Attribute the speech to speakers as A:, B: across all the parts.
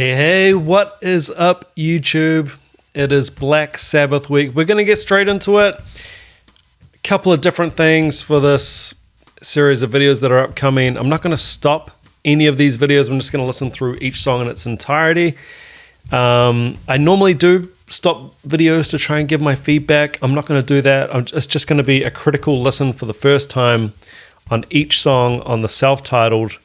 A: Hey, what is up, YouTube? It is Black Sabbath week. We're going to get straight into it. A couple of different things for this series of videos that are upcoming. I'm not going to stop any of these videos. I'm just going to listen through each song in its entirety. I normally do stop videos to try and give my feedback. I'm not going to do that. It's just going to be a critical listen for the first time on each song on the self-titled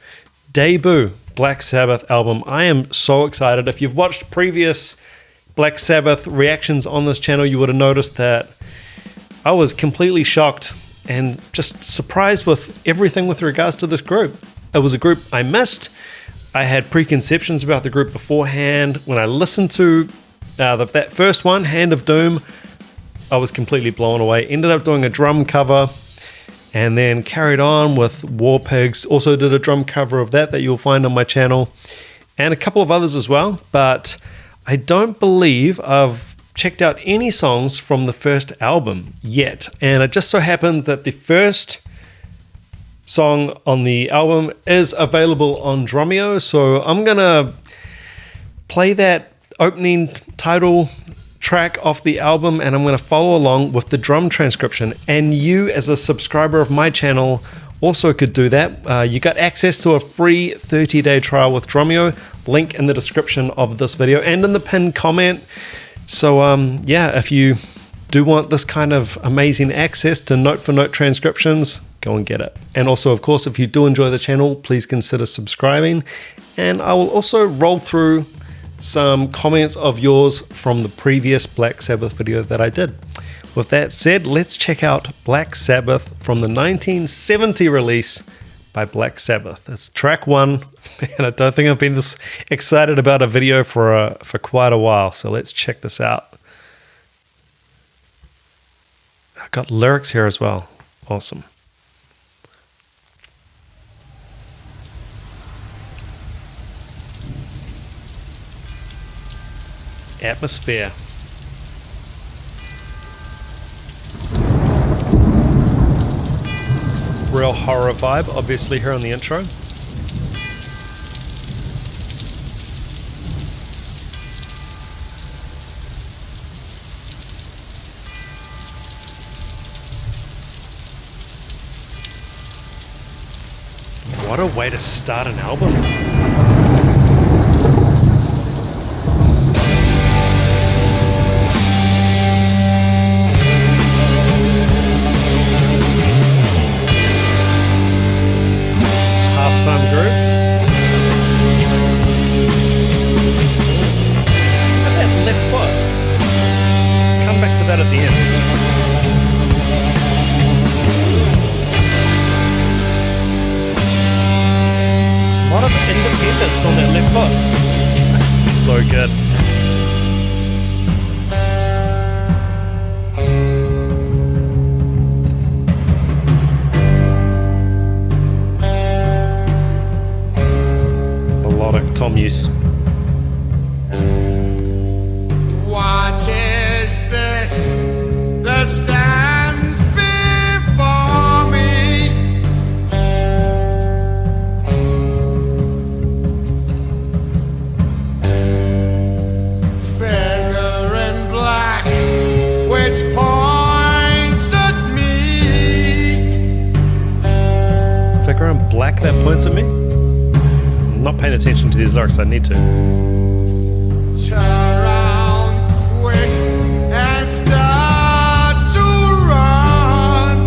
A: debut Black Sabbath album. I am so excited. If you've watched previous Black Sabbath reactions on this channel, you would have noticed that I was completely shocked and just surprised with everything with regards to this group. It was a group I missed. I had preconceptions about the group beforehand. When I listened to that first one, Hand of Doom, I was completely blown away. Ended up doing a drum cover and then carried on with War Pigs. Also did a drum cover of that you'll find on my channel, and a couple of others as well. But I don't believe I've checked out any songs from the first album yet. And it just so happens that the first song on the album is available on Drumeo. So I'm going to play that opening title track off the album, and I'm going to follow along with the drum transcription. And you, as a subscriber of my channel, also could do that. You got access to a free 30-day trial with Drumeo. Link in the description of this video and in the pinned comment. So yeah, if you do want this kind of amazing access to note-for-note transcriptions, go and get it. And also, of course, if you do enjoy the channel, please consider subscribing. And I will also roll through some comments of yours from the previous Black Sabbath video that I did. With that said, let's check out Black Sabbath from the 1970 release by Black Sabbath. It's track 1, and I don't think I've been this excited about a video for quite a while. So let's check this out. I've got lyrics here as well. Awesome. Atmosphere. Real horror vibe, obviously, here on the intro. What a way to start an album. Halftime group. Look at that left foot. Come back to that at the end. A lot of independence on that left foot. So good. Tom use.
B: What is this that stands before me? Figure in black which points at me.
A: Figure in black that points at me? Not paying attention to these lyrics. I need to.
B: Turn around quick and start to run.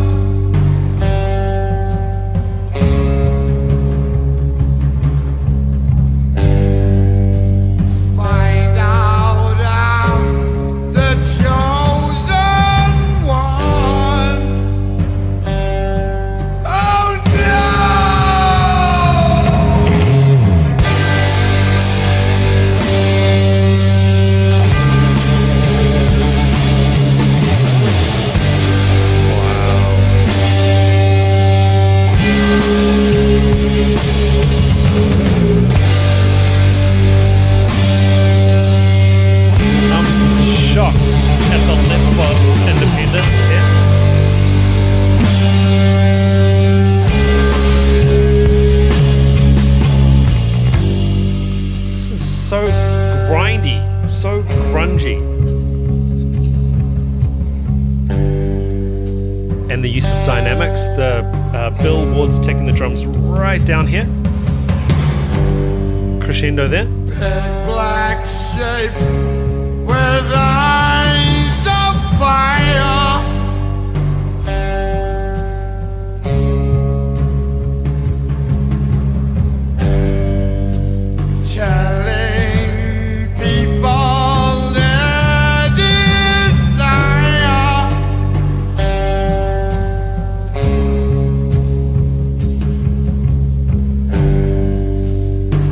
B: Find out I'm the chosen one. Oh no!
A: and the use of dynamics. The Bill Ward's taking the drums right down here. Crescendo there.
B: Big black shape with eyes of fire. Telling people their desire.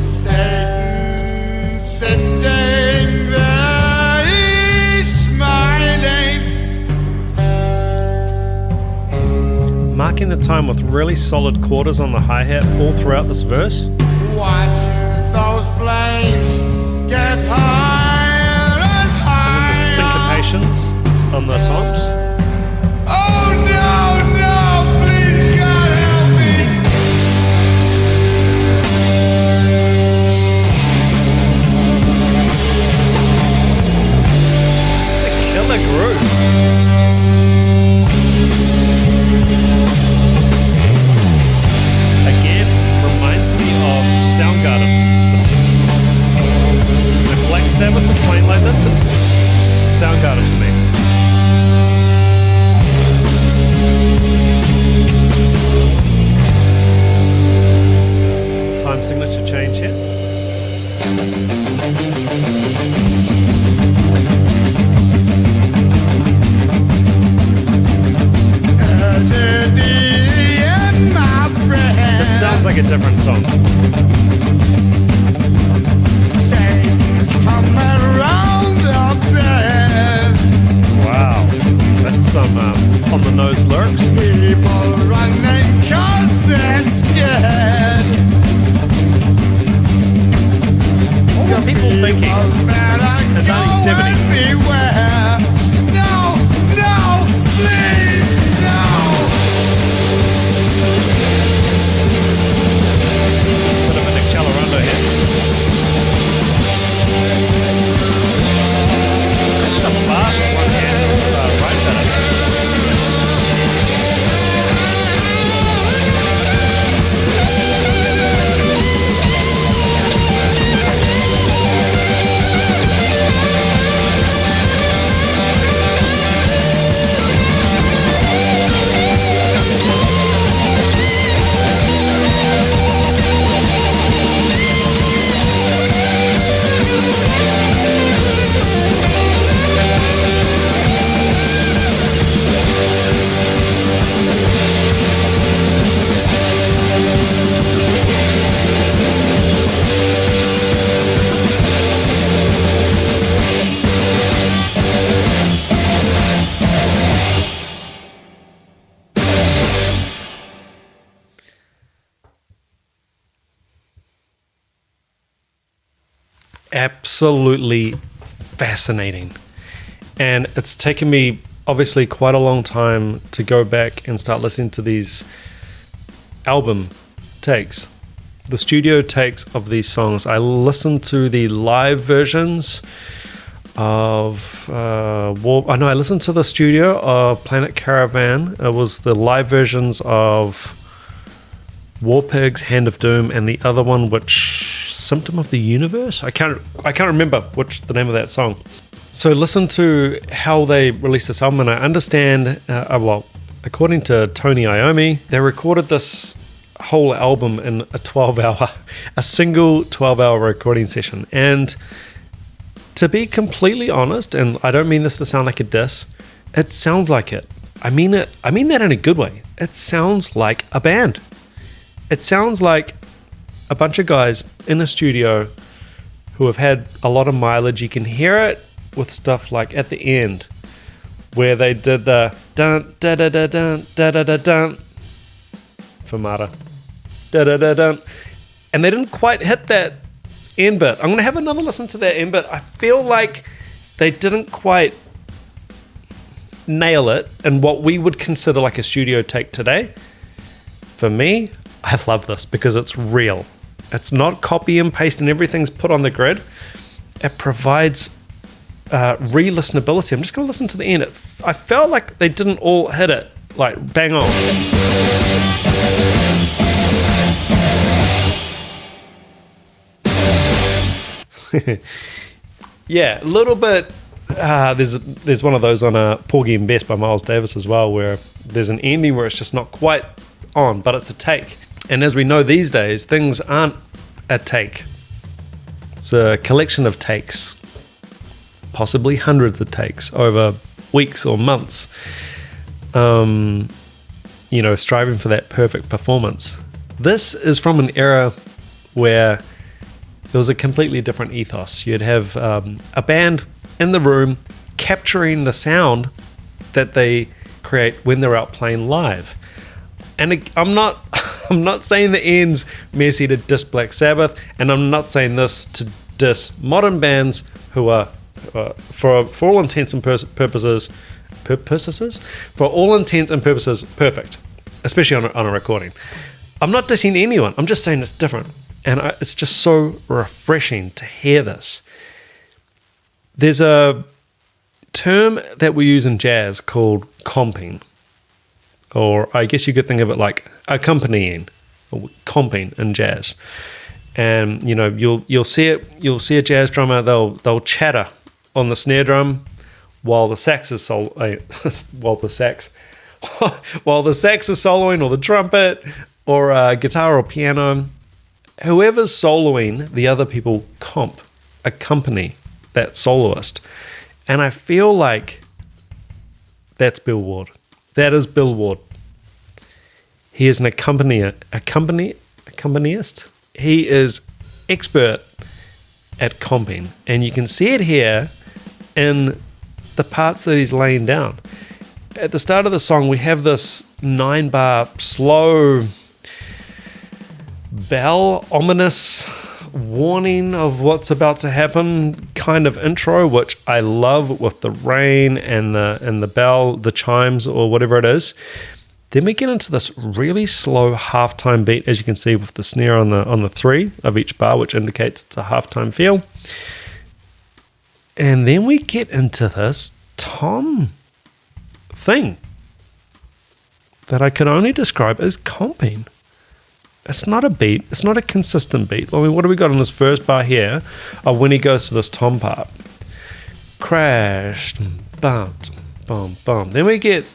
B: Satan sitting there, he's smiling.
A: Marking the time with really solid quarters on the hi-hat all throughout this verse.
B: Watches those flames get higher and
A: And then
B: higher.
A: the syncopations on the toms.
B: Oh no, no, please God help me.
A: It's a killer groove. Again, reminds me of Soundgarden. If Black Sabbath were playing like this, Soundgarden for me. Time signature change here.
B: Tragedy in my friend.
A: This sounds like a different song.
B: Things come around the bend.
A: Wow, that's some on the nose lyrics.
B: People running 'cause they're scared.
A: What were people thinking?
B: The
A: 1970s.
B: Everywhere. No, no, please, no.
A: Bit of a Nick Chalorando here. That's a fast one hand right better. Absolutely fascinating. And it's taken me obviously quite a long time to go back and start listening to these album takes, the studio takes of these songs. I listened to the live versions of I listened to the studio of Planet Caravan. It was the live versions of War Pigs, Hand of Doom, and the other one, which Symptom of the Universe. I can't remember which the name of that song. So listen to how they released this album, and I understand. According to Tony Iommi, they recorded this whole album in a single 12-hour recording session. And to be completely honest, and I don't mean this to sound like a diss, it sounds like it. I mean that in a good way. It sounds like a band. It sounds like a bunch of guys in a studio who have had a lot of mileage. You can hear it with stuff like at the end where they did the dun da da da dun da da da dun fermata da da da dun, and they didn't quite hit that end bit. I'm gonna have another listen to that end bit. I feel like they didn't quite nail it in what we would consider like a studio take today. For me, I love this because it's real. It's not copy and paste and everything's put on the grid. It provides re-listenability. I'm just going to listen to the end. I felt like they didn't all hit it like bang on. Yeah, a little bit. There's one of those on Porgy and Bess by Miles Davis as well, where there's an ending where it's just not quite on, but it's a take. And as we know these days, things aren't a take. It's a collection of takes, possibly hundreds of takes over weeks or months. Striving for that perfect performance. This is from an era where there was a completely different ethos. You'd have a band in the room capturing the sound that they create when they're out playing live. And I'm not saying the ends messy to diss Black Sabbath, and I'm not saying this to diss modern bands who are, for all intents and purposes, perfect, especially on a recording. I'm not dissing anyone. I'm just saying it's different. And it's just so refreshing to hear this. There's a term that we use in jazz called comping. Or I guess you could think of it like accompanying, or comping in jazz. And you'll see it. You'll see a jazz drummer. They'll chatter on the snare drum while the sax is while the sax is soloing, or the trumpet, or guitar or piano. Whoever's soloing, the other people accompany that soloist. And I feel like that's Bill Ward. That is Bill Ward. He is an accompanist. He is expert at comping. And you can see it here in the parts that he's laying down. At the start of the song, we have this 9-bar slow bell, ominous warning of what's about to happen kind of intro, which I love, with the rain and the bell, the chimes, or whatever it is. Then we get into this really slow halftime beat, as you can see with the snare on the 3 of each bar, which indicates it's a halftime feel. And then we get into this tom thing that I can only describe as comping. It's not a beat. It's not a consistent beat. I mean, what do we got on this first bar here? When he goes to this tom part. Crash, bum, bum, bum. Then we get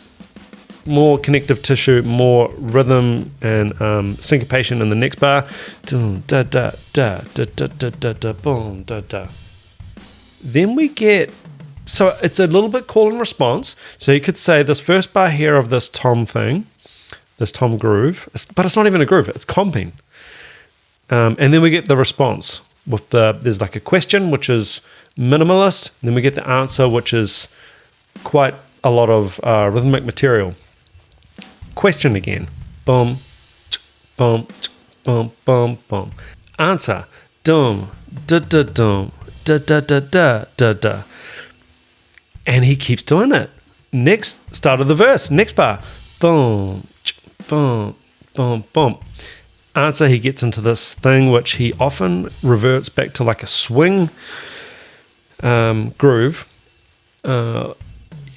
A: more connective tissue, more rhythm and syncopation in the next bar. Dun, da, da, da, da, da, da, da, da, boom, da, da. Then we get... So it's a little bit call and response. So you could say this first bar here of this tom thing, this tom groove, but it's not even a groove, it's comping. And then we get the response with there's like a question, which is minimalist. And then we get the answer, which is quite a lot of rhythmic material. Question again. Boom, boom, boom, boom, boom. Answer. Dum, da, da, dum, da, da, da, da, da, da. And he keeps doing it. Next, start of the verse, next bar. Boom, boom, boom, boom. Answer, he gets into this thing which he often reverts back to like a swing groove.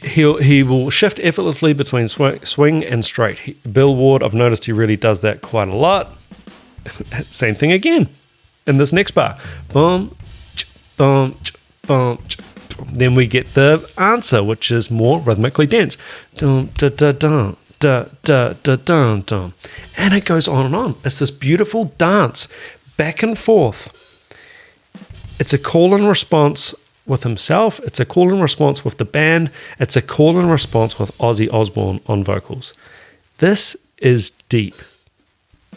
A: He will shift effortlessly between swing and straight. Bill Ward, I've noticed he really does that quite a lot. Same thing again in this next bar. Boom, boom, boom. Then we get the answer, which is more rhythmically dense. Dun, da, da, dun. Da, da, da, dun, dun. And it goes on and on. It's this beautiful dance back and forth. It's a call and response with himself. It's a call and response with the band. It's a call and response with Ozzy Osbourne on vocals. This is deep.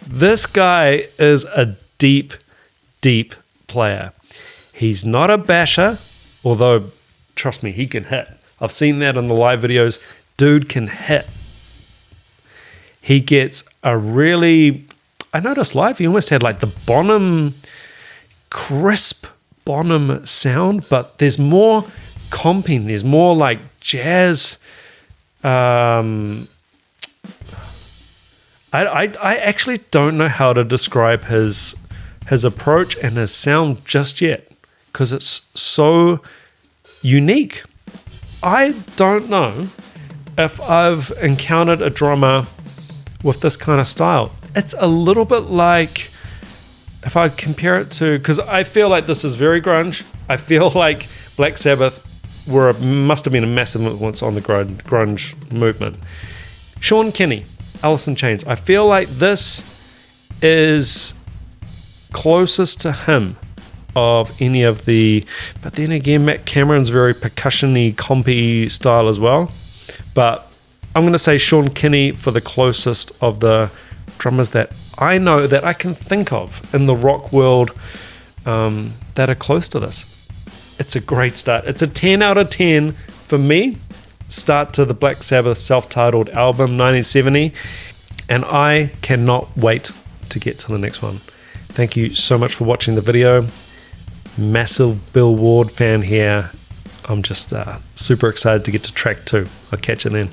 A: This guy is a deep, deep player. He's not a basher, although, trust me, he can hit. I've seen that in the live videos. Dude can hit. He gets a really... I noticed live, he almost had like the Bonham, crisp Bonham sound, but there's more comping. There's more like jazz. I actually don't know how to describe his approach and his sound just yet, because it's so unique. I don't know if I've encountered a drummer with this kind of style, it's a little bit like, if I compare it to, because I feel like this is very grunge. I feel like Black Sabbath must have been a massive influence on the grunge movement. Sean Kinney, Alice in Chains. I feel like this is closest to him of any of the, but then again, Matt Cameron's very percussion-y, compy style as well. But I'm going to say Sean Kinney for the closest of the drummers that I know, that I can think of in the rock world, that are close to this. It's a great start. It's a 10 out of 10 for me. Start to the Black Sabbath self-titled album 1970, and I cannot wait to get to the next one. Thank you so much for watching the video. Massive Bill Ward fan here. I'm just super excited to get to track 2. I'll catch you then.